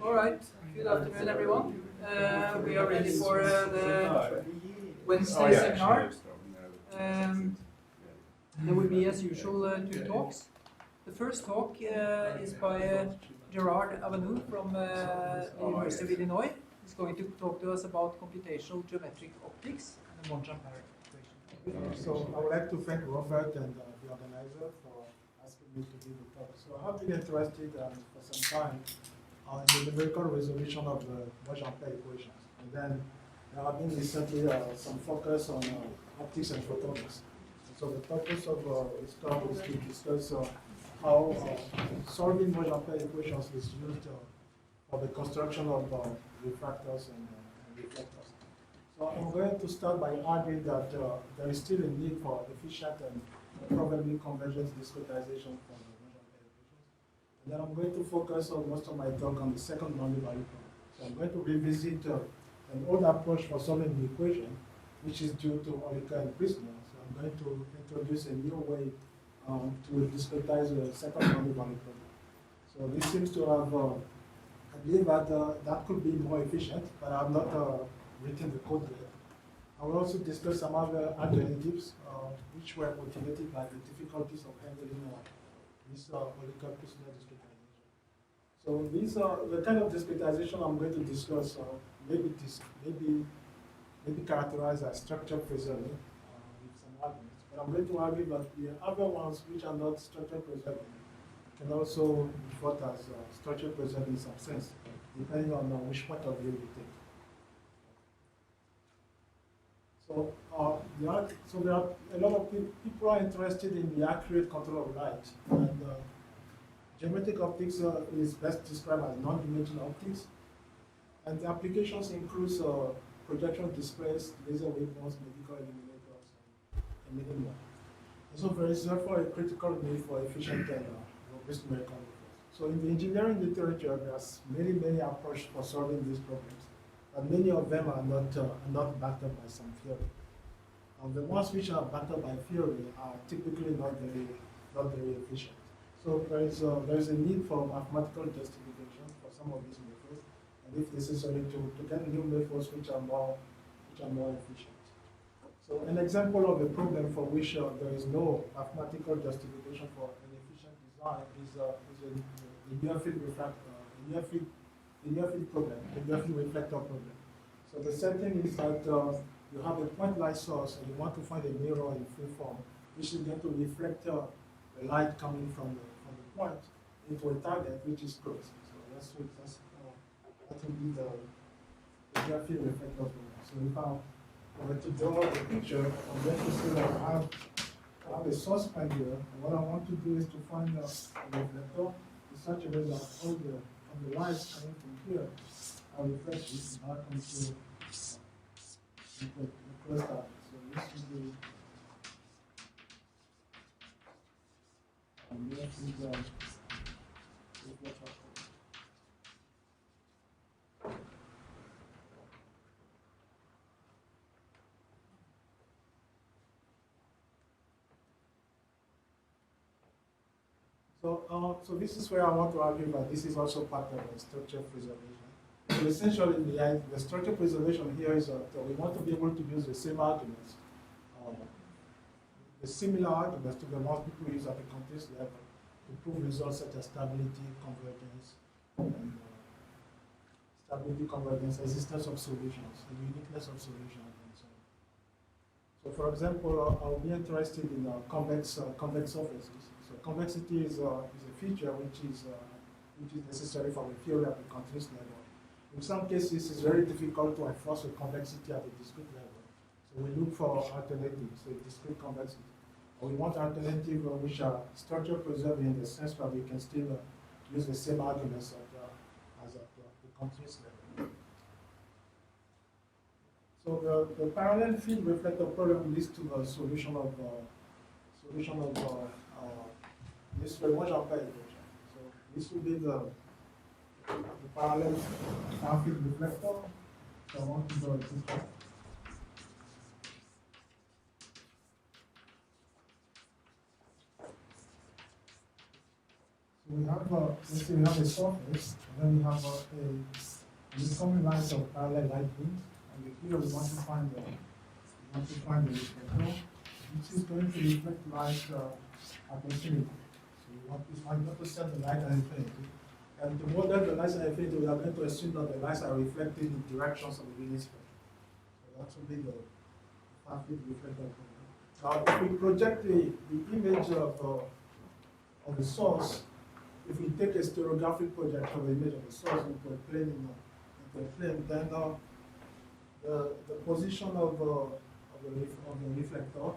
All right, good afternoon, everyone. We are ready for the Wednesday seminar. There will be, as usual, two talks. The first talk is by Gerard Awanou from the University of Illinois. He's going to talk to us about computational geometric optics and the Monge-Ampere equation. So I would like to thank Robert and the organizer for asking me to give the talk. So I've been interested for some time in the numerical resolution of the Monge-Ampere equations. And then there have been recently some focus on optics and photonics. So the purpose of this talk is to discuss how solving Monge-Ampere equations is used for the construction of refractors and reflectors. So I'm going to start by arguing that there is still a need for efficient and probably convergent discretization for the Monge-Ampere equations. And then I'm going to focus on most of my talk on the second-boundary value problem. So I'm going to revisit an old approach for solving the equation, which is due to Oliker and Prisma. So I'm going to introduce a new way to discretize the second-boundary value problem. So this seems to have, I believe that that could be more efficient, but I'm not written the code yet. I will also discuss some other alternatives which were motivated by the difficulties of handling this Oliker-Prisma discretization. So these are the kind of discretization I'm going to discuss. Maybe characterized as structure preserving with some arguments. But I'm going to argue that the other ones which are not structure preserving can also be thought as structure preserving in some sense, depending on which point of view you take. So, there are a lot of people are interested in the accurate control of light, and geometric optics is best described as non-dimensional optics, and the applications include projection displays, laser waveforms, medical illuminators, and many more. So there is therefore a critical need for efficient and robust numerical methods. So in the engineering literature, there's many approaches for solving these problems. But many of them are not backed up by some theory. The ones which are backed up by theory are typically not very efficient. So there is a need for mathematical justification for some of these methods, and if necessary, to get new methods which are more efficient. So an example of a problem for which there is no mathematical justification for an efficient design is the near-field refractor, near-field problem, the near-field reflector problem. So the setting is that you have a point light source and you want to find a mirror in free form, which is going to reflect the light coming from the point into a target which is close. So that will be the near-field reflector problem. So if I were to draw a picture, I'm going to say that I have a source point here, and what I want to do is to find a reflector in such a way that all the light coming from here are reflected back into the closed target. So this should be reflector. So this is where I want to argue that this is also part of the structure preservation. So essentially, the structure preservation here is that we want to be able to use the same arguments, the similar arguments to the ones people use at the continuous level to prove results such as stability, convergence, existence of solutions, and uniqueness of solutions, and so on. So for example, I'll be interested in convex surfaces. So convexity is a feature which is necessary for the theory at the continuous level. In some cases, it's very difficult to enforce a convexity at the discrete level. So we look for alternatives, so discrete convexity. Or we want alternatives which are structure preserving in the sense that we can still use the same arguments as at the continuous level. So the parallel field reflector problem leads to the solution of this Monge-Ampere equation. So this will be the parallel field reflector. So I want to draw it this way. we have let's say we have a surface, and then we have a incoming lines of parallel light beams, and here we want to find the reflector, which is going to reflect light at infinity. So we want to send the light at infinity. And to model the lights at infinity, we are going to assume that the lights are reflected in directions of the unit spectrum. So that will be the far-field reflector problem. Now, if we project the image of the source, if we take a stereographic project of the image of the source into a plane, then the position of the reflector,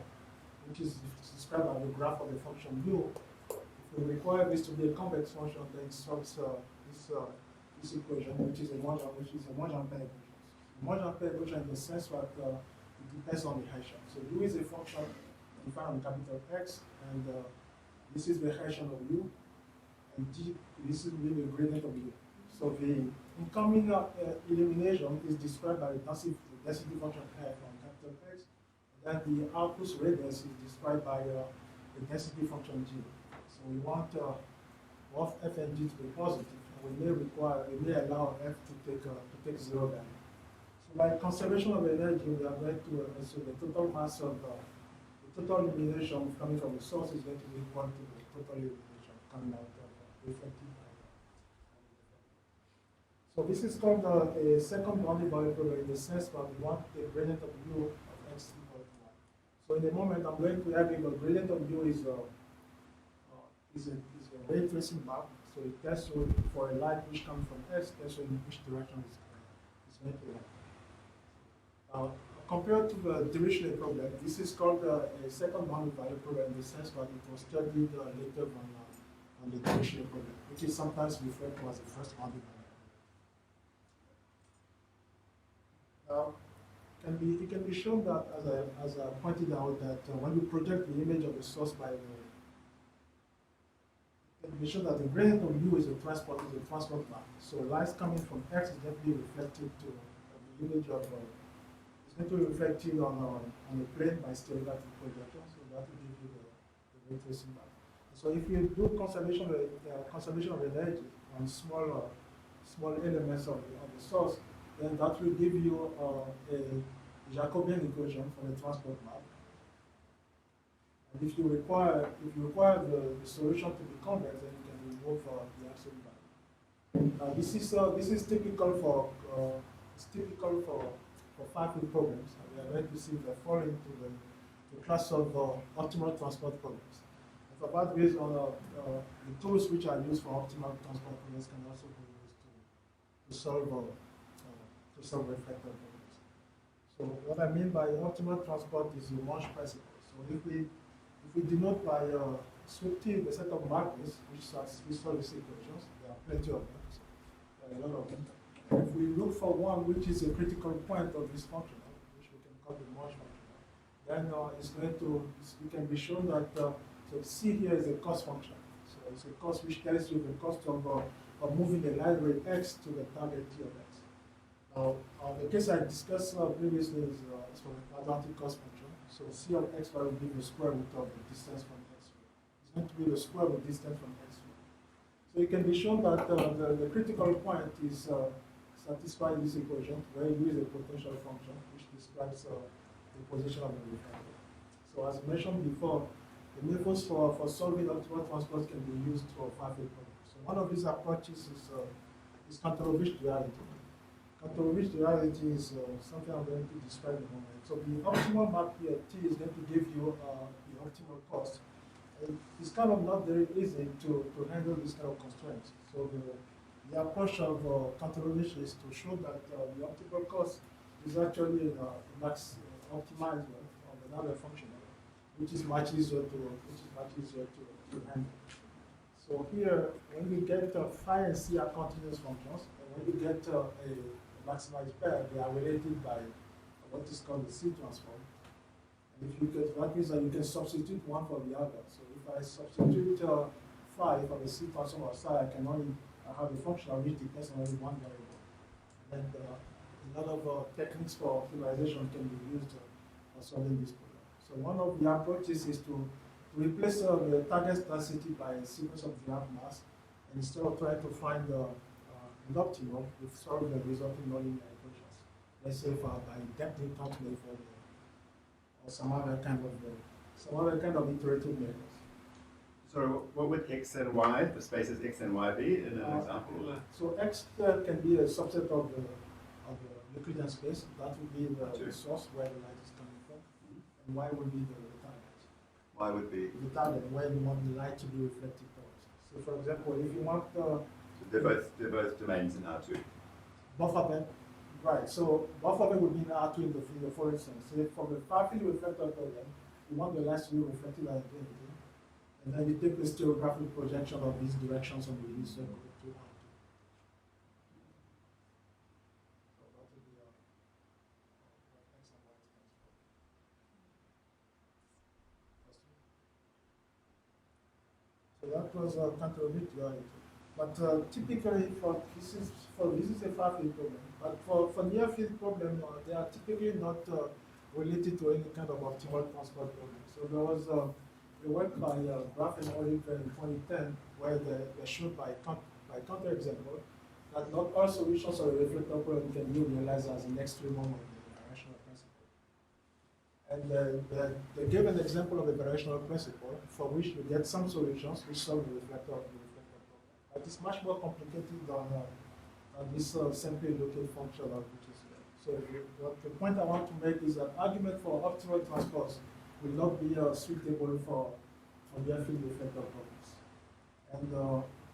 which is described by the graph of the function u, if we require this to be a convex function, then it solves this equation, which is a Monge-Ampere equation. Monge-Ampere equation in the sense that it depends on the Hessian. So u is a function defined on capital X, and this is the Hessian of u, and g, this is really the gradient of u. So the incoming illumination is described by the density function f on capital X, and then the output radius is described by the density function g. So we want of f and g to be positive, and we may allow f to take zero value. So by conservation of energy, we are going to assume the total mass of the total illumination coming from the source is going to be equal to the total illumination coming out of reflected light. So this is called a second boundary variable in the sense that we want the gradient of u of x equal to 1. So in a moment, I'm going to have the gradient of u is a ray tracing map. So it tells you for a light which comes from x, tells you in which direction it's going to lie. Now, compared to the dirichlet problem, this is called a second boundary variable problem in the sense that it was studied later on the dirichlet problem, which is sometimes referred to as the first boundary variable. Now, it can be shown that, as I pointed out, that when you project the image of the source by the, it can be shown that the gradient of u is a transport map. So light coming from x is going to be reflected to the image of it's going to be reflected on the plane by stereographic projection. So that will give you the ray tracing map. So if you do conservation of energy on small elements of the source, then that will give you a Jacobian equation for the transport map. And if you require the solution to be convex, then you can remove the absolute value. Now this is typical for far-field problems. And we are going to see they fall into the class of optimal transport problems. And for that reason, the tools which are used for optimal transport problems can also be used to solve reflector problems. So what I mean by optimal transport is the Monge principle. So if we denote by sweeping the set of markers which solve these equations, there are plenty of them. So there are a lot of them. And if we look for one which is a critical point of this function, which we can call the Monge function, then we can be shown that so C here is a cost function. So it's a cost which tells you the cost of moving the light ray x to the target T of x. Now, the case I discussed previously is for the quadratic cost function. So C of x will be the square root of the distance from x. It's going to be the square root distance from x. So it can be shown that the critical point is satisfying this equation where you use a potential function which describes the position of the reflector. So as mentioned before, the methods for solving optimal transport can be used for far-field problems. So one of these approaches is control-rich duality. Control-rich duality is something I'm going to describe in a moment. So the optimal map here, T, is going to give you the optimal cost. And it's kind of not very easy to handle this kind of constraints. So the approach of control-rich is to show that the optimal cost is actually max optimized of another function, which is much easier to handle. So here, when we get phi and c are continuous functions, and when you get a maximized pair, they are related by what is called the C transform. And if you get, that means that you can substitute one for the other. So if I substitute phi for the C transform of psi, I can only have a function which depends on only one variable. And a lot of techniques for optimization can be used for solving this problem. So one of the approaches is to replace the target density by a sequence of Gerard mass And instead of trying to find an optimum, we solve the resulting nonlinear equations. Let's say by depth calculate for the, or some other kind of iterative methods. So what would x and y, the spaces x and y, be in an example? So x can be a subset of the Euclidean space. That would be the source where the light is coming from, and y would be the target. Y would be The target where you want the light to be reflected towards. So, for example, if you want so they're both domains in R2. both of them, right? So both of them would be in R2 in the following sense. So from the far field reflector problem, you want the light to be reflected at infinity. And then you take the stereographic projection of these directions on the unit circle to R2. So that would be what X and Y stands for. So that was contradictory. But typically this is a far field problem. But for near field problem, they are typically not related to any kind of optimal transport problem. So there was a work by Prof and Oliver in 2010 where they showed by counterexample that not all solutions of a reflector problem can be realized as an extremum of the variational principle. And they gave an example of a variational principle for which you get some solutions which solve the reflector of the reflector problem. But it's much more complicated than this simply locate function of which is here. So the point I want to make is that argument for optimal transports will not be suitable for near field reflector problems. And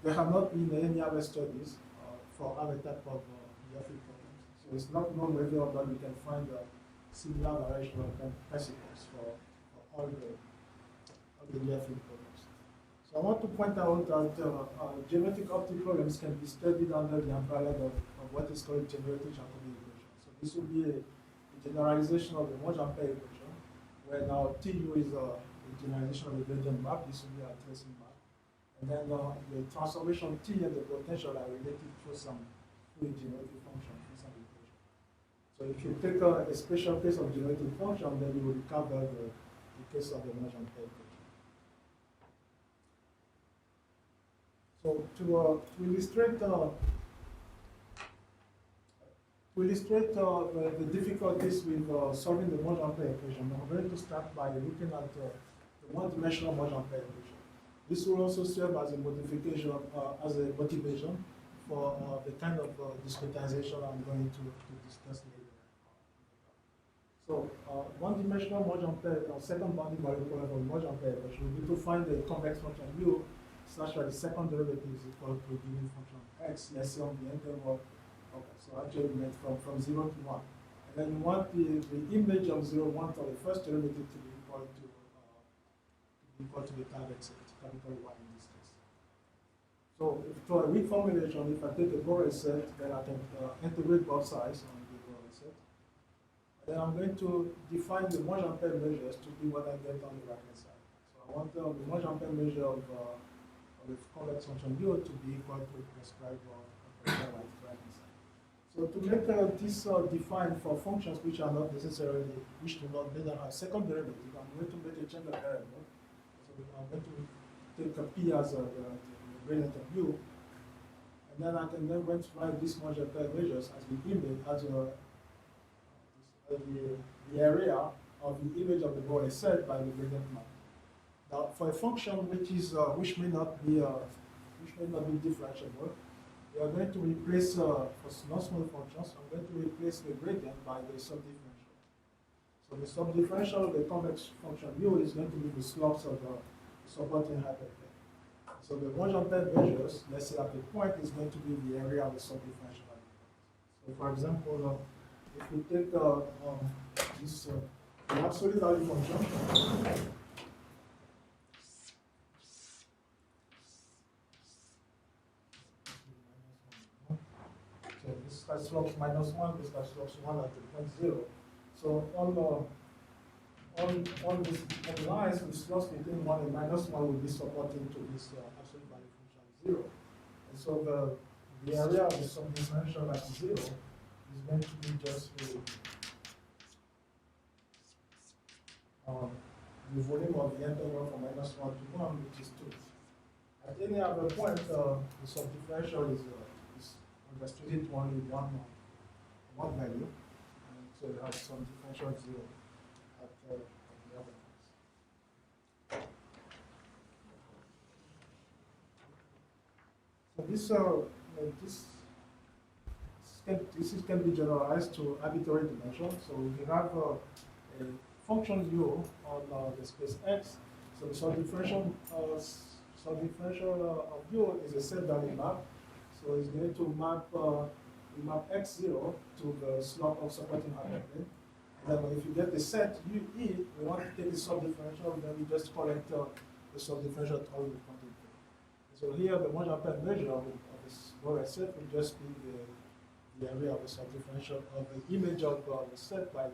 there have not been any other studies for other type of near field problems. So it's not known whether or not we can find similar variational principles for all the near field problems. So I want to point out that geometric optic problems can be studied under the umbrella of what is called generative Jacobi equation. So this will be a generalization of the Monge-Ampere equation, where now TU is a generalization of the gradient map. This will be a tracing map. And then the transformation T and the potential are related through some fluid generative function, through some equation. So if you take a special case of generative function, then you will recover the case of the Monge-Ampere equation. So to illustrate the difficulties with solving the Monge-Ampere equation, I'm going to start by looking at the one-dimensional Monge-Ampere equation. This will also serve as a modification, as a motivation for the kind of discretization I'm going to discuss later. So one-dimensional Monge-Ampere, second-boundary molecular level Monge-Ampere equation will be to find the convex function u such that the second derivative is equal to a given function x, let's say on the interval. Okay, so actually we went from 0 to 1. And then you want the image of 0, 1 for the first derivative to be equal to the target set, capital Y in this case. So for a weak formulation, if I take a Borel set, then I can integrate both sides on the Borel set. And then I'm going to define the Monge-Ampere measures to be what I get on the right-hand side. So I want the Monge-Ampere measure of the convex function u to be equal to prescribed right-hand side. So to make this defined for functions which are not necessarily, which do not neither have second derivative, I'm going to make a Chandler variable. So I'm going to take a p as the gradient of u, and then I can then going to write this Monge-Ampere measures as the image, as the area of the image of the Borel set by the gradient map. Now, for a function which may not be differentiable, we are going to replace for non-small functions. I'm going to replace the gradient by the subdifferential. So the subdifferential of the convex function u is going to be the slopes of the supporting hyperplane. So the Monge-Ampere measures, let's say at the point, is going to be the area of the subdifferential. So, for example, if we take this the absolute value function. So this has slopes -1, this has slopes 1 at the point 0. So all these lines with slopes between 1 and -1 will be supporting to this absolute value function 0. And so the area of the subdifferential at 0 is going to be just the volume of the interval from -1 to 1, which is 2. At any other point, the subdifferential is restricted to only one value, and so you have subdifferential 0 at the other points. So this can be generalized to arbitrary dimensions. So we have a function u on the space X. So the subdifferential of u is a set-value map. So it's going to map x0 to the slope of supporting hyperplane. And then if you get the set ue, we want to take the subdifferential, then we just collect the subdifferential at all the quantity. So here the Monge-Ampere measure of this Borel set will just be the area of the subdifferential of the image of the set by the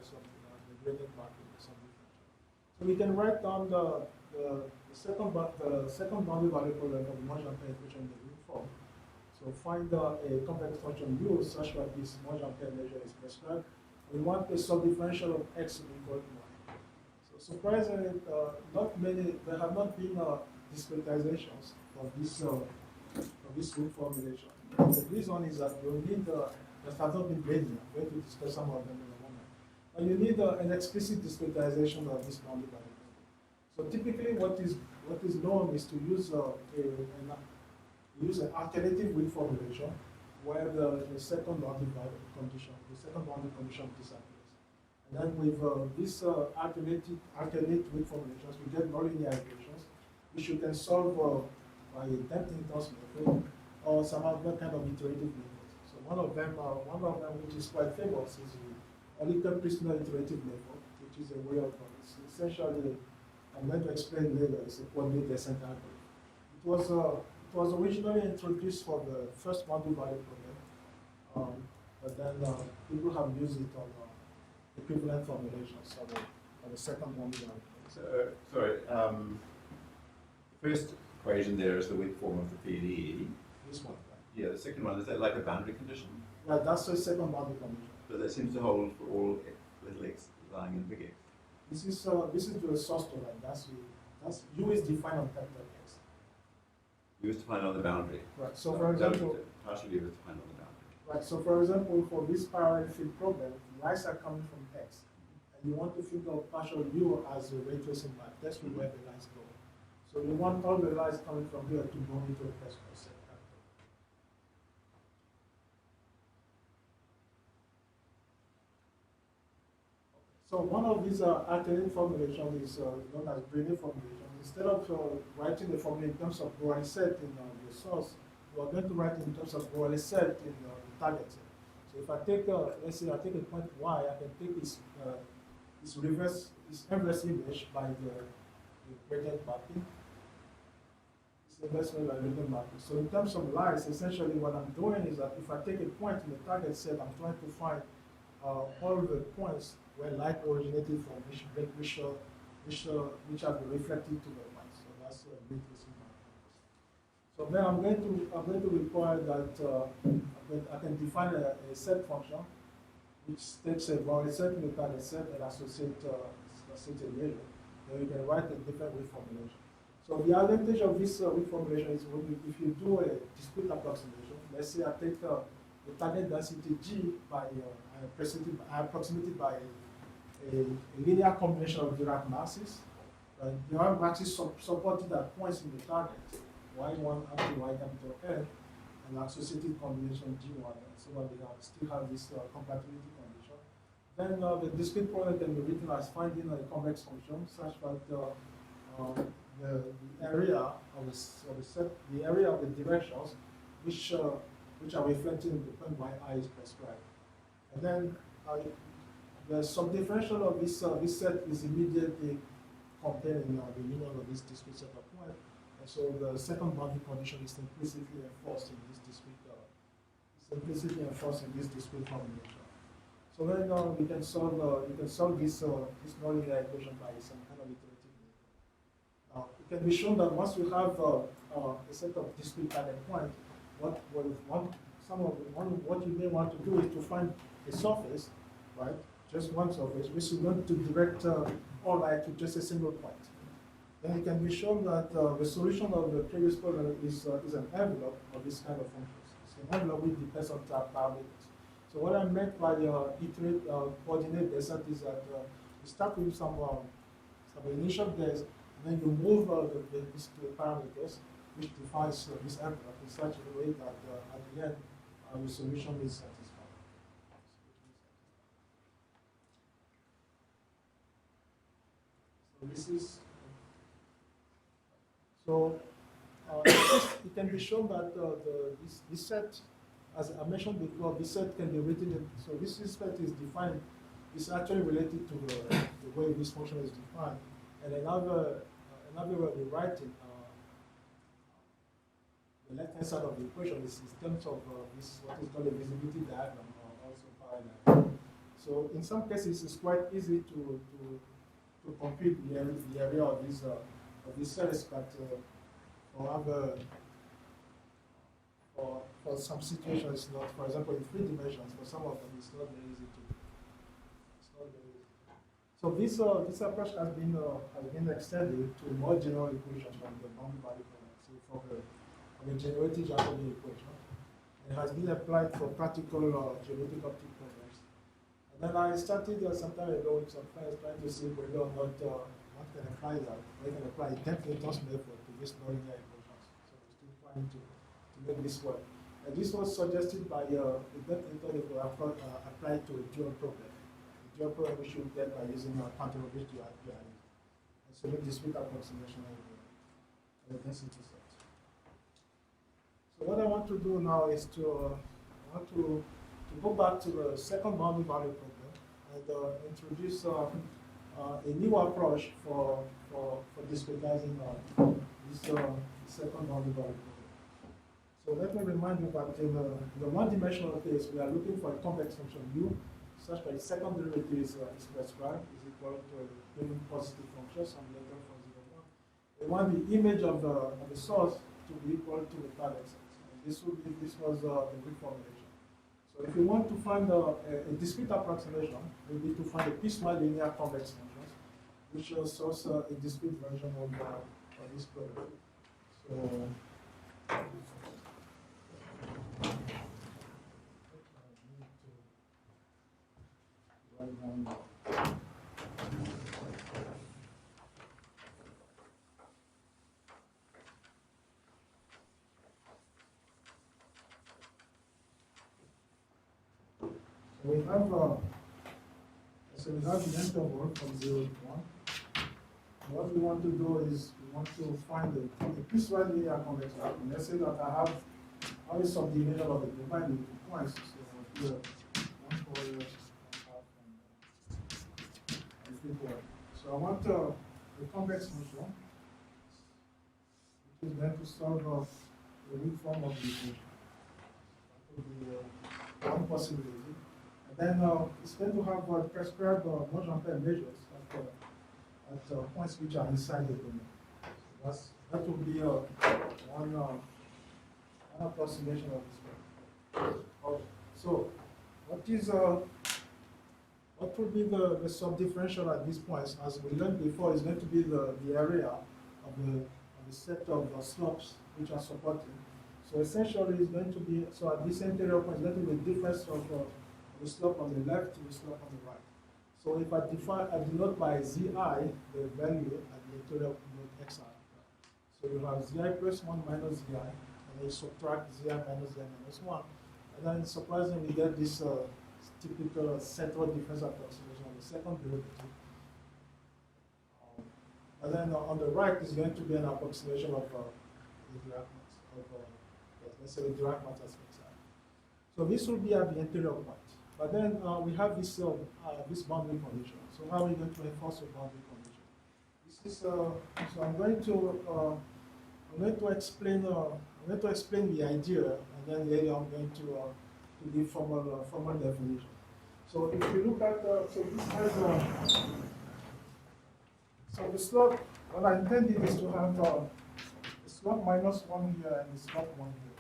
gradient marking the subdifferential. So we can write down the second boundary value problem of the Monge-Ampere equation in the group form. So find a complex function u such that this Monge-Ampere measure is prescribed. We want the subdifferential of x to be equal to 1. So surprisingly, there have not been discretizations of this group formulation. The reason is that you need there have not been linear. We're going to discuss some of them in a moment. And you need an explicit discretization of this boundary value. So typically, what is known is to use an alternative weak formulation where the second boundary condition disappears. And then with this alternate weak formulations, we get nonlinear equations, which you can solve by a damping toss method or some other kind of iterative method. So one of them, which is quite famous, is the Oliker-Prisner iterative method, which is a way of essentially, I'm going to explain later, it's a coordinate descent algorithm. It was originally introduced for the first boundary value problem, but then people have used it on equivalent formulations of the second boundary value. So, sorry, the first equation there is the weak form of the PDE. This one, right? Yeah, the second one, is that like a boundary condition? Yeah, that's the second boundary condition. So that seems to hold for all little x lying in big X. This is the source to line. That's u is defined on capital X. U is defined on the boundary. Right. So for example, partial U is defined on the boundary. right. So for example, for this parallel field problem, lines are coming from X, and you want to think of partial u as a ray tracing map. That's where the lines go. So you want all the lines coming from here to go into the first set. So one of these alternate formulations is known as Brunet formulation. Instead of writing the formula in terms of Borel set in the source, we are going to write in terms of Borel set in the target set. So if I take, let's say I take a point y, I can take this inverse image by the gradient mapping. This inverse image by gradient mapping. So in terms of lines, essentially what I'm doing is that if I take a point in the target set, I'm trying to find all the points where light originated from, which have been reflected to the light. So that's a bit missing. So then I'm going to require that I can define a set function which takes a Borel set in the target set and associate a measure. Then we can write a different weak formulation. So the advantage of this weak formulation is if you do a discrete approximation, let's say I take the target density G by approximated by a linear combination of Dirac masses. Dirac masses supported at points in the target, y1 up to y capital N, and associated combination G1, so that we still have this compatibility condition. Then the discrete problem can be written as finding a convex function such that the area of the set, the area of the directions, which are reflected in the point y I is prescribed. And then the subdifferential of this set is immediately contained in the union of this discrete set of points. And so the second boundary condition is implicitly enforced in this discrete formulation. So then we can solve this nonlinear equation by some kind of iterative method. Now it can be shown that once we have a set of discrete target points, what you may want to do is to find a surface, right? Just one surface, which is going to direct all light to just a single point. then it can be shown that the solution of the previous problem is an envelope of this kind of functions. It's an envelope which depends on parameters. So what I meant by iterate coordinate descent is that you start with some initial guess, and then you move these parameters, which defines this envelope in such a way that at the end the solution is satisfied. So this is it can be shown that this set, as I mentioned before, this set can be written in, so this set is defined, is actually related to the way this function is defined. And another way of writing the left-hand side of the equation is in terms of this, what is called a visibility diagram, or also parallel. So in some cases, it's quite easy to compute the area of these cells, but for some situations, not. For example, in 3 dimensions, for some of them, it's not very easy to. It's not very easy. So this approach has been extended to more general equations from the boundary value problem, so from a generative Jacobian equation. It has been applied for practical geometric optic problems. And then I started some time ago with some friends trying to see whether or not one can apply that. We can apply a template method to this nonlinear equations. So we're still trying to make this work. And this was suggested by the method applied to a dual problem. A dual problem we should get by using a quantum-based duality. And so make discrete approximation of the density set. So what I want to do now is to go back to the second boundary value problem and introduce a new approach for discretizing this second boundary value problem. So let me remind you that in the one-dimensional case, we are looking for a complex function u such that its second derivative is prescribed, is equal to a given positive function, some letter from 0, 1. We want the image of the source to be equal to the target set. This was the reformulation. So if you want to find a discrete approximation, we need to find a piecewise linear convex function, which shows us a discrete version of this problem. So I need to write down. We have the interval from 0 to 1. What we want to do is we want to find a piecewise linear convex function. Let's say that I have a subdivision of the domain into points. So here 1 quarter, 1 half, and 3 quarters. So I want a convex function which is going to solve the weak form of the equation. That would be one possibility. And then it's going to have prescribed Monge-Ampere measures at points which are inside the domain. So that would be one approximation of this problem. So what would be the sub-differential at these points? As we learned before, is going to be the area of the set of slopes which are supporting. So essentially, it's going to be, so at this interior point, it's going to be the difference of the slope on the left to the slope on the right. So if I denote by zi, the value at the interior node xi. So you have zi plus 1 minus zi, and then you subtract zi minus zi minus 1. And then surprisingly, we get this typical central difference approximation of the second derivative. And then on the right is going to be an approximation of the Dirac matrix, let's say the Dirac matrix xi. So this will be at the interior point. But then we have this boundary condition. So how are we going to enforce a boundary condition? This is so I'm going to explain the idea, and then later I'm going to give formal definition. So if you look at so this has so the slope. What I intended is to have the slope minus 1 here and the slope 1 here.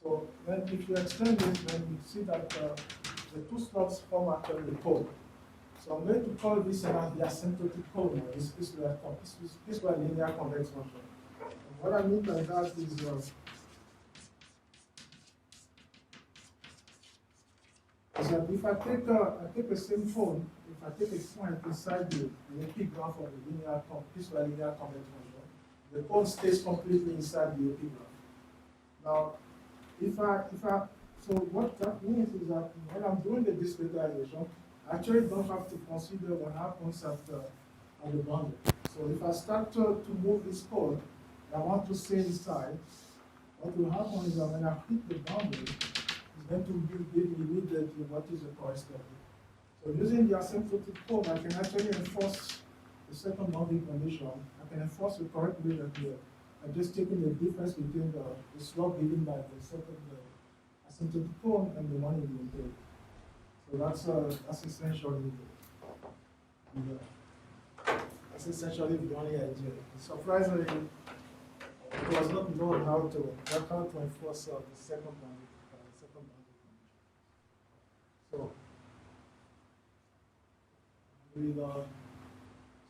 So then if you extend it, then you see that the two slopes form actually the cone. So I'm going to call this the asymptotic cone, or this piecewise linear convex function. And what I mean by that is that if I take the same cone, if I take a point inside the epigraph of the piecewise linear convex function, the cone stays completely inside the epigraph. Now, so what that means is that when I'm doing the discretization, I actually don't have to consider what happens at the boundary. So if I start to move this cone, I want to stay inside, what will happen is that when I hit the boundary, it's going to give me immediately what is the corresponding. So using the asymptotic cone, I can actually enforce the second boundary condition. I can enforce the correct measure here. I'm just taking the difference between the slope given by the second asymptotic cone and the one in the interior. So that's essentially the only idea. Surprisingly, it was not known how to enforce the second boundary condition.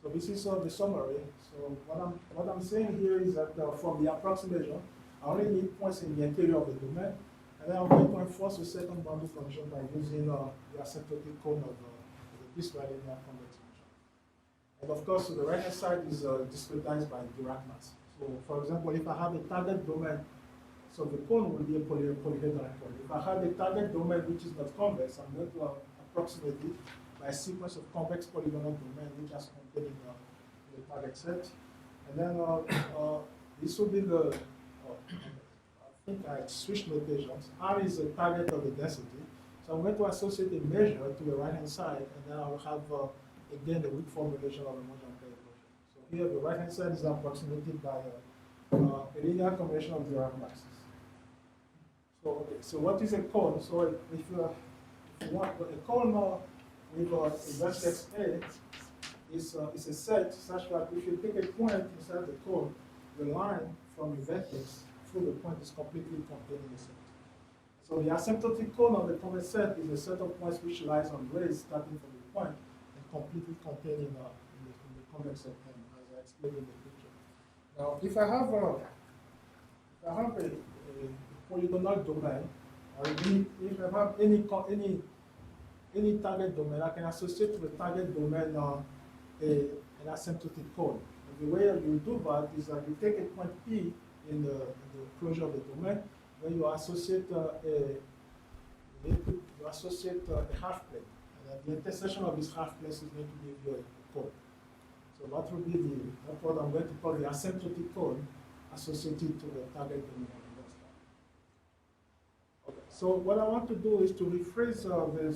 So this is the summary. So what I'm saying here is that from the approximation, I only need points in the interior of the domain, and then I'm going to enforce the second boundary function by using the asymptotic cone of the piecewise linear convex function. And of course, the right hand side is discretized by Dirac mass. So for example, if I have a target domain, so the cone will be a polyhedral cone. If I have a target domain which is not convex, I'm going to approximate it by a sequence of convex polygonal domain which is contained in the target set. And then this will be the, I think I switched notations. R is the target of the density. So I'm going to associate a measure to the right hand side, and then I'll have, again, the weak formulation of the Monge-Ampere equation. So here the right hand side is approximated by a linear combination of Dirac masses. So, okay, so what is a cone? So if you want a cone with a vertex A is a set such that if you take a point inside the cone, the line from the vertex through the point is completely contained in the set. So the asymptotic cone of the convex set is a set of points which lies on rays starting from the point and completely contained in the convex set M, as I explained in the picture. Now, if I have a polygonal domain, or if I have any target domain, I can associate to the target domain an asymptotic cone. And the way you do that is that you take a point P in the closure of the domain, then you associate a half plane, and the intersection of this half plane is going to give you a cone. So that will be that's what I'm going to call the asymptotic cone associated to the target domain. Okay. So what I want to do is to rephrase the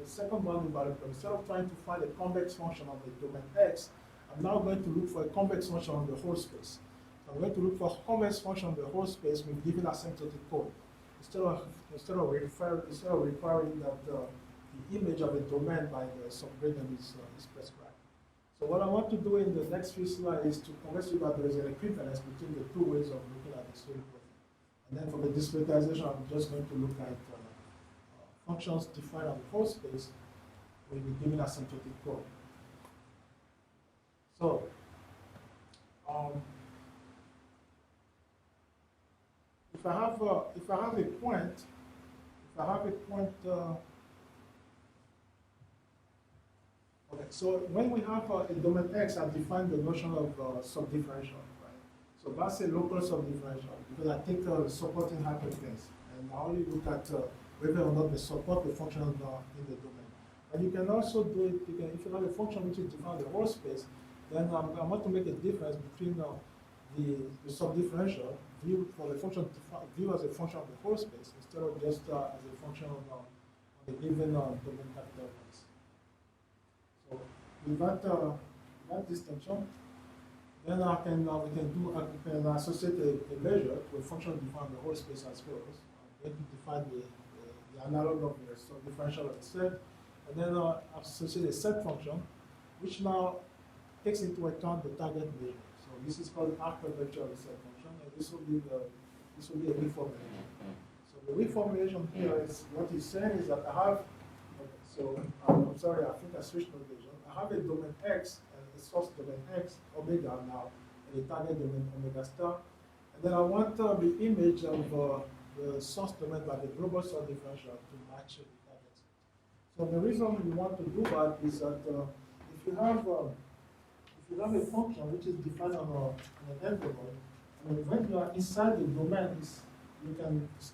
second boundary variable. Instead of trying to find a convex function of the domain X, I'm now going to look for a convex function of the whole space. So I'm going to look for a convex function of the whole space with given asymptotic cone. Instead of requiring that the image of a domain by the subgradient is prescribed. So what I want to do in the next few slides is to convince you that there is an equivalence between the two ways of looking at the story profile. And then for the discretization, I'm just going to look at functions defined on the whole space with the given asymptotic cone. So, if I have a point, okay. So when we have a domain X, I've defined the notion of subdifferential, right? So that's a local subdifferential because I take the supporting hyperplanes, and I only look at whether or not they support the function in the domain. And you can also do it. If you have a function which is defined the whole space, then I want to make a difference between the subdifferential view for the function view as a function of the whole space instead of just as a function of the given domain capital X. So with that distinction, then we can associate a measure to a function defined the whole space as follows. I'm going to define the analog of the differential of the set, and then associate a set function, which now takes into account the target measure. So this is called the arc vector of the set function, and this will be a reformulation. So the reformulation here is what it's saying is that I have. Okay, so So I'm sorry, I think I switched notation. I have a domain X and a source domain X, omega now, and a target domain omega star. And then I want the image of the source domain by the global source differential to match the target. So the reason we want to do that is that if you have a function which is defined on an envelope, and when you are inside the domain, it's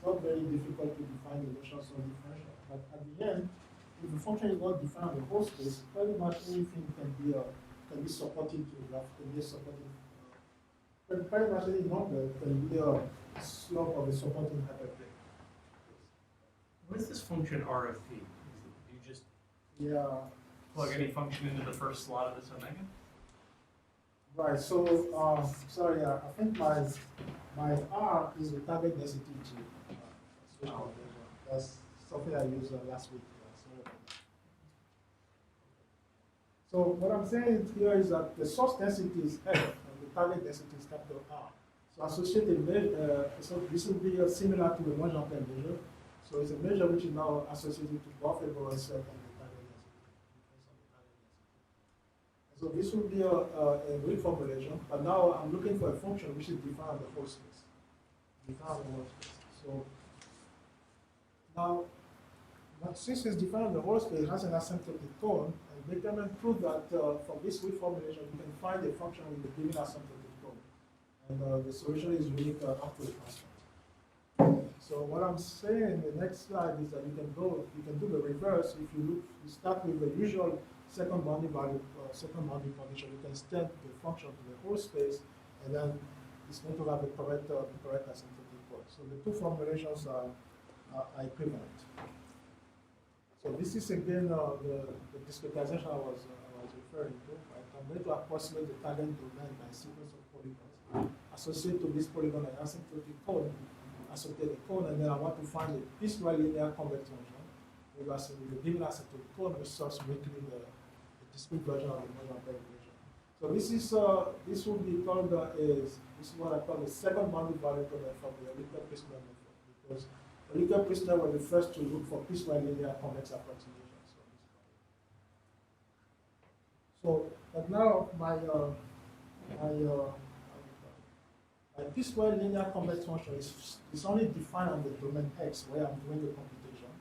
not very difficult to define the global source differential. But at the end, if the function is not defined on the whole space, pretty much anything can be supported to graph, can be supported. But pretty much any number can be a slope of a supporting hyperplane. What is this function R of p? Do you just plug any function into the first slot of this omega? Right. So sorry, I think my R is the target density G. That's something I used last week. Sorry about that. So what I'm saying here is that the source density is F and the target density is capital R. So associated measure, so this will be similar to the Monge-Ampere measure. So it's a measure which is now associated to both a Borel set and the target density. So this will be a reformulation, but now I'm looking for a function which is defined on the whole space. So now, since it's defined on the whole space, it has an asymptotic cone, and Bakerman proved that from this reformulation, you can find a function with the given asymptotic cone. And the solution is unique up to a constant. So what I'm saying in the next slide is that you can do the reverse. If you start with the usual second boundary value, second boundary condition, you can extend the function to the whole space, and then it's going to have the correct asymptotic cone. So the two formulations are equivalent. So this is again the discretization I was referring to. Right? I'm going to approximate the target domain by a sequence of polygons, associate to this polygon an asymptotic cone, associate the cone, and then I want to find a piecewise linear convex function with the given asymptotic cone, which starts making the discrete version of the Monge-Ampere equation. So this will be called this is what I call the second boundary value domain from the Euler-Prisma method, because Euler-Prisma was the first to look for piecewise linear convex approximations. So, but now my piecewise linear convex function is only defined on the domain X where I'm doing the computation.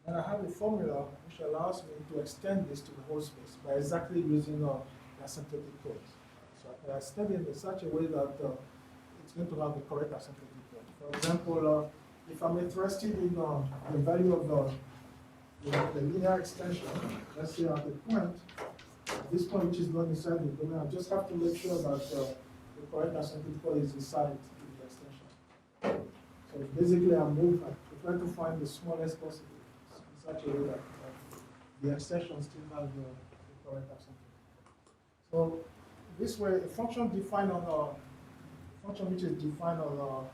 And I have a formula which allows me to extend this to the whole space by exactly using the asymptotic codes. So I can extend it in such a way that it's going to have the correct asymptotic code. For example, if I'm interested in the value of the linear extension, let's say at the point, this point which is not inside the domain, I just have to make sure that the correct asymptotic code is inside the extension. So basically, I'm trying to find the smallest possible in such a way that the extension still has the correct asymptotic. So this way, a function defined on a function which is defined on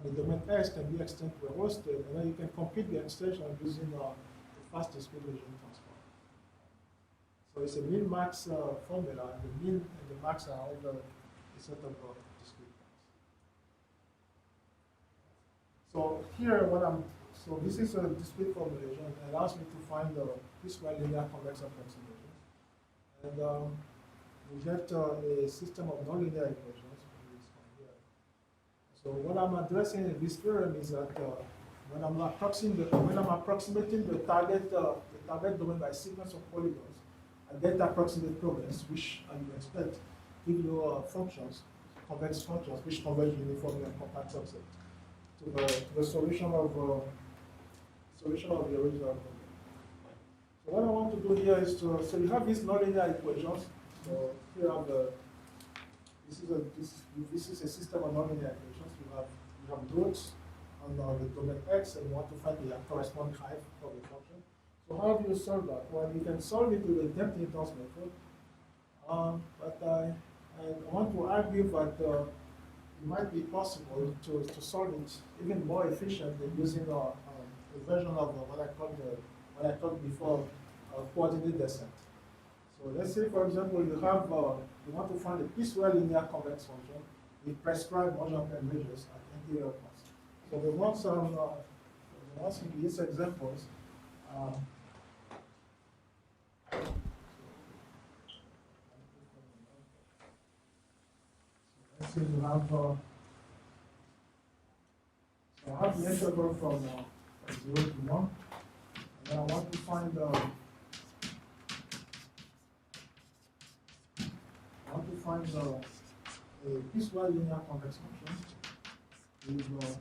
the domain S can be extended to a whole state, and then you can compute the extension using the fast discrete region transform. So it's a min-max formula, and the min and the max are over a set of discrete points. So here, so this is a discrete formulation. It allows me to find the piecewise linear convex approximation, and we get a system of nonlinear equations. So what I'm addressing in this theorem is that when I'm approximating the target domain by a sequence of polygons, I get approximate progress, which I would expect give you functions, convex functions, which converge uniformly and compact subset to the solution of the original problem. So what I want to do here is so you have these nonlinear equations. So here are this is a system of nonlinear equations. You have roots on the domain X, and you want to find the corresponding height of the function. So how do you solve that? Well, you can solve it with a depth inverse method. But I want to argue that it might be possible to solve it even more efficiently using a version of what I called before coordinate descent. So let's say, for example, you want to find a piecewise linear convex function with prescribed Monge-Ampere measures at interior points. So the ones in these examples, let's say you have, so I have the interval from 0 to 1, and then I want to find a piecewise linear convex function with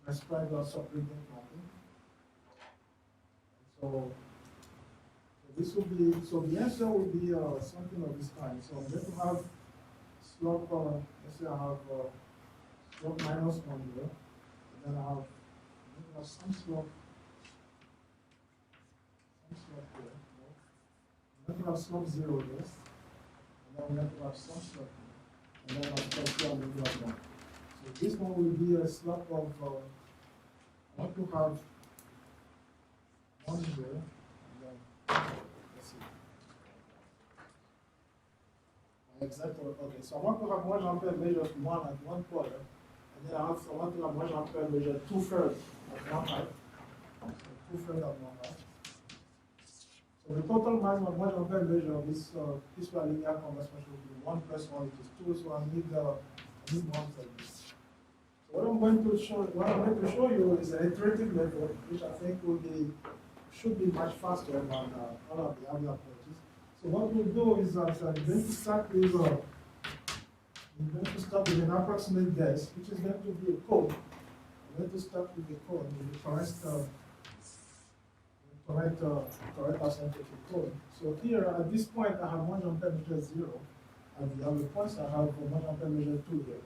prescribed subgradient mapping. So this will be, so the answer will be something of this kind. So I'm going to have slope, let's say I have slope minus 1 here, and then I have some slope here. I'm going to have slope 0 here, and then I'm going to have some slope here, and then I'll slope 2 and then have 1. So this one will be a slope of, I want to have 1 here, and then, let's see. Exactly, okay, so I want to have Monge-Ampere measure 1 at 1 quarter, and then I want to have Monge-Ampere measure 2/3 at 1 half. So 2/3 at 1 half. So the total maximum Monge-Ampere measure of this piecewise linear convex function will be 1 plus 1, which is 2, so I need 1 for this. So what I'm going to show you is an iterative method, which I think should be much faster than all of the other approaches. So what we'll do is I'm going to start with an approximate guess, which is going to be a code. I'm going to start with the code with the correct percentage of code. So here at this point I have Monge-Ampere measure 0, and the other points I have Monge-Ampere measure 2 here.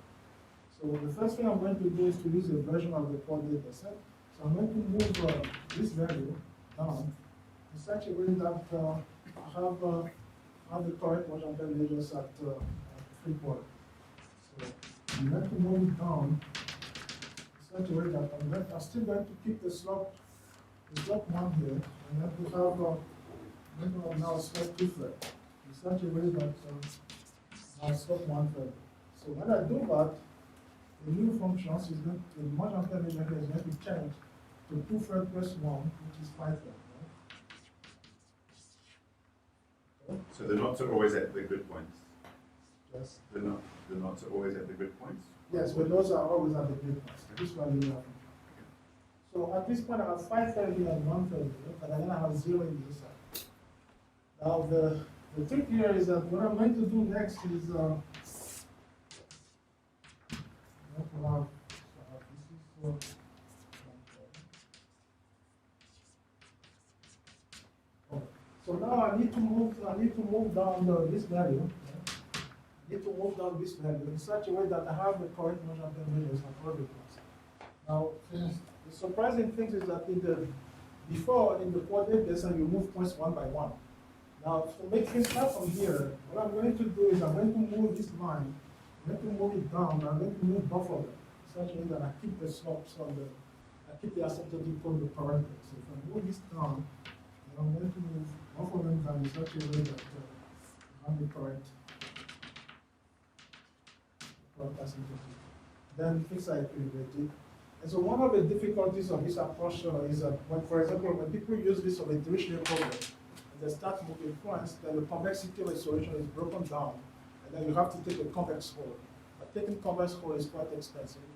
So the first thing I'm going to do is to use a version of the coordinate set. So I'm going to move this value down in such a way that I have the correct Monge-Ampere measures at 3 quarters. So I'm going to move it down in such a way that I'm still going to keep the slope 1 here, and then to have now slope 2/3 in such a way that my slope 1/3. So when I do that, the new function is going to, the Monge-Ampere measure is going to change to 2/3 plus 1, which is 5/3. Right? So the knots are always at the grid points. Yes. The knots are always at the grid points. Yes, but those are always at the grid points. This one you have. So at this point I have 5/3 here and 1/3 here, but then I have 0 in this side. Now the trick here is that what I'm going to do next is so now I need to move down this value. I need to move down this value in such a way that I have the correct Monge-Ampere measures at all the points. Now, the surprising thing is that in the coordinate descent, you move points 1 by 1. Now, to make things start from here, what I'm going to do is I'm going to move this line. I'm going to move it down. I'm going to move both of them in such a way that I keep the slopes I keep the asymptotic on the parentheses. So if I move this down, then I'm going to move both of them down in such a way that I have the correct asymptotic. Then things are equilibrated. And so one of the difficulties of this approach is that, when, for example, when people use this of a tertiary problem, and they start moving points, then the convexity of a solution is broken down, and then you have to take a convex whole. But taking convex whole is quite expensive,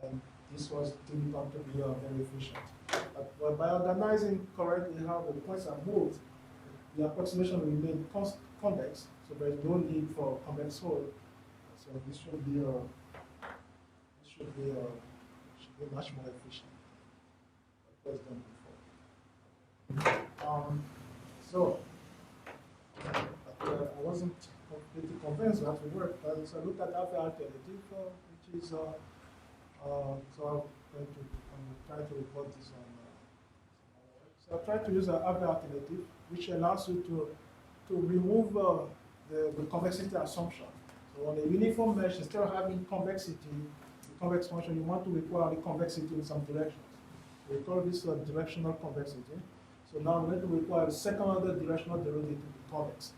and this was didn't come to be very efficient. But by organizing correctly how the points are moved, the approximation will remain convex, so there is no need for convex whole. So this should be much more efficient than what was done before. I wasn't completely convinced that would work, but so I looked at other alternative, which is so I'm going to try to report this on. So I tried to use another alternative, which allows you to remove the convexity assumption. So on a uniform mesh, instead of having convexity, the convex function, you want to require the convexity in some directions. We call this directional convexity. So now I'm going to require a second order directional derivative to be convex,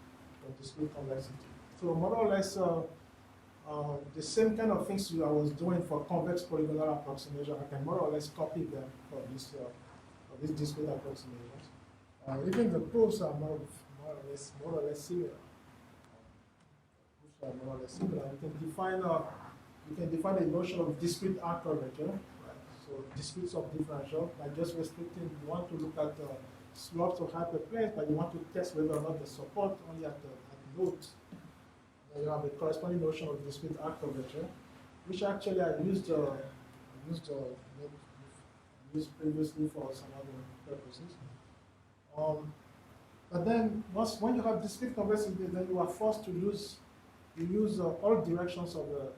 or discrete convexity. So more or less the same kind of things I was doing for convex polygonal approximation, I can more or less copy them for this discrete approximations. Even the proofs are more or less similar. Proofs more or less similar. You can define a notion of discrete arc curvature, right? So discrete subdifferential by just restricting. You want to look at slopes of hyperplanes, but you want to test whether or not they support only at nodes. Then you have a corresponding notion of discrete arc curvature, which actually I used previously for some other purposes. But then when you have discrete convexity, then you are forced to use all directions of the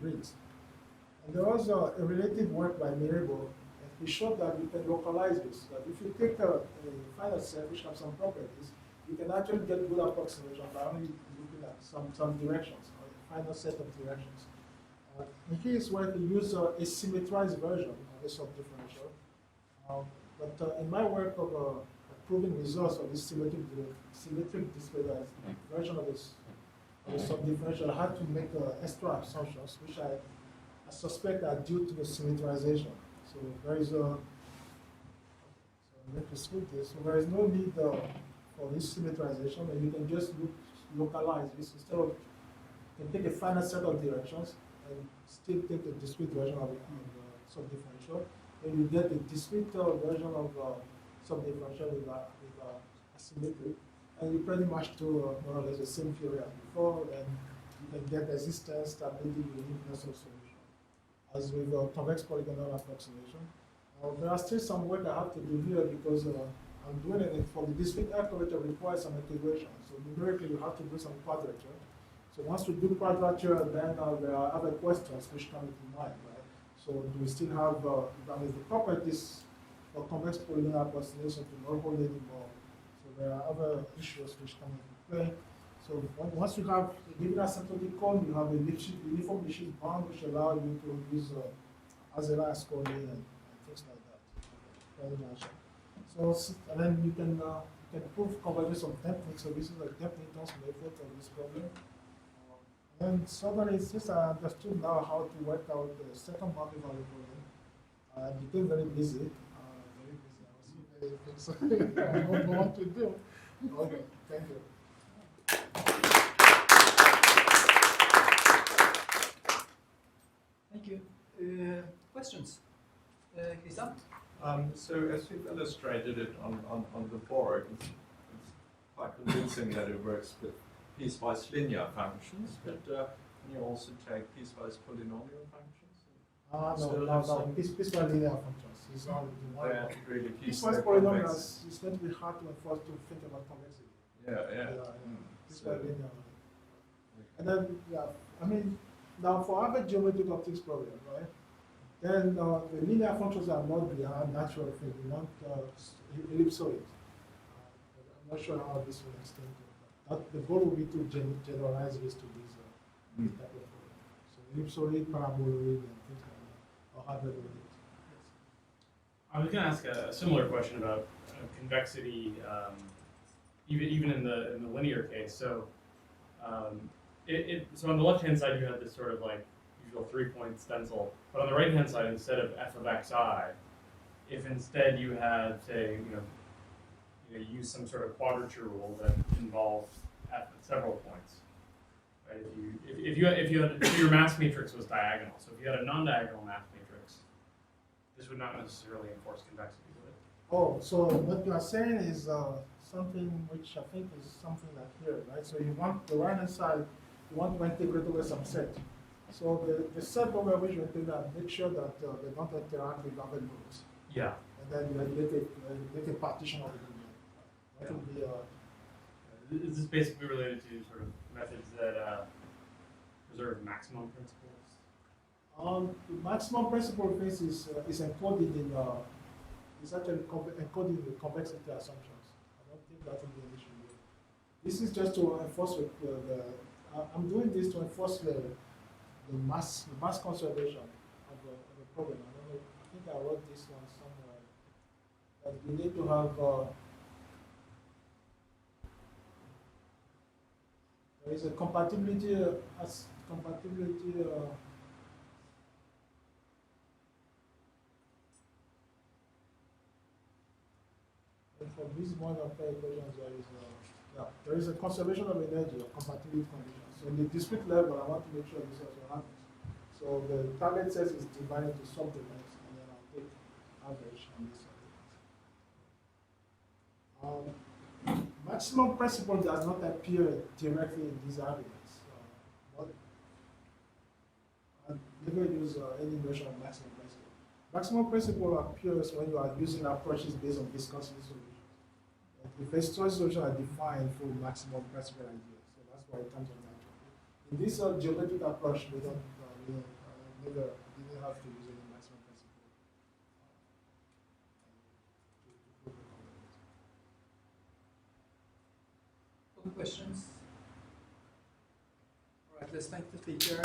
grids. And there was a related work by Mirebo, and he showed that you can localize this. That if you take a finite set which have some properties, you can actually get good approximation by only looking at some directions, or a finite set of directions. In his work, he used a symmetrized version of a subdifferential. But in my work of proving results of this symmetric discretized version of this subdifferential, I had to make extra assumptions, which I suspect are due to the symmetrization. So there is let me skip this. So there is no need for this symmetrization, and you can just localize this instead of you can take a finite set of directions and still take the discrete version of subdifferential, and you get a discrete version of subdifferential with asymmetric, and you pretty much do more or less the same theory as before, and you can get resistance, stability, uniqueness of solution, as with convex polygonal approximation. There are still some work I have to do here because I'm doing it for the discrete arc curvature requires some integration. So numerically, you have to do some quadrature. So once we do quadrature, then there are other questions which come into mind, right? So do we still have the properties of convex polygonal approximation to not hold anymore? So there are other issues which come into play. So once you have a given asymptotic cone, you have a uniform Lipschitz bound which allow you to use Azera scoring and things like that. Very much. So and then you can prove convergence of depth. So this is a depth-intense method of this problem. And suddenly, since I understood now how to work out the second boundary value problem, I became very busy. I was so very busy. I don't know what to do. Okay, thank you. Thank you. Questions? Christian? So as you've illustrated it on the board, it's quite convincing that it works with piecewise linear functions, but can you also take piecewise polynomial functions? No, piecewise linear functions. It's not the one. Really Piecewise polynomials is going to be hard to enforce to think about convexity. Piecewise linear. And then, I mean, now for other geometric optics problem, right? Then the linear functions are not the natural thing. We want ellipsoid. I'm not sure how this will extend to. But the goal will be to generalize this to these type of problems. So ellipsoid, paraboloid, and things like that, or hyperboloid. I was going to ask a similar question about convexity, even in the linear case. So, so on the left-hand side, you had this sort of like usual 3-point stencil, but on the right-hand side, instead of f of xi, if instead you had, say, use some sort of quadrature rule that involved f at several points, right? If your mass matrix was diagonal, so if you had a non-diagonal mass matrix, this would not necessarily enforce convexity, would it? Oh, so what you are saying is something which I think is something like here, right? So you want the right-hand side, you want to integrate over some set. So the set over which you integrate, make sure that they don't interact with other nodes. Yeah. And then you make a partition of the domain. That would be This is basically related to sort of methods that preserve maximum principles. The maximum principle phase is encoded in is actually encoded in the convexity assumptions. I don't think that will be an issue here. This is just to enforce I'm doing this to enforce the mass conservation of the problem. I think I wrote this one somewhere. That we need to have there is a compatibility and for these Monge-Ampere equations there is a conservation of energy or compatibility conditions. So in the discrete level, I want to make sure this also happens. So the target set is divided into subdomains, and then I'll take average on this side. Maximum principle does not appear directly in these arguments. I'm never use any notion of maximum principle. Maximum principle appears when you are using approaches based on viscosity solutions. The viscosity solutions are defined through maximum principle ideas, so that's why it comes on that. In this geometric approach, we don't never didn't have to use any maximum principle. Other questions? All right, let's thank the speaker.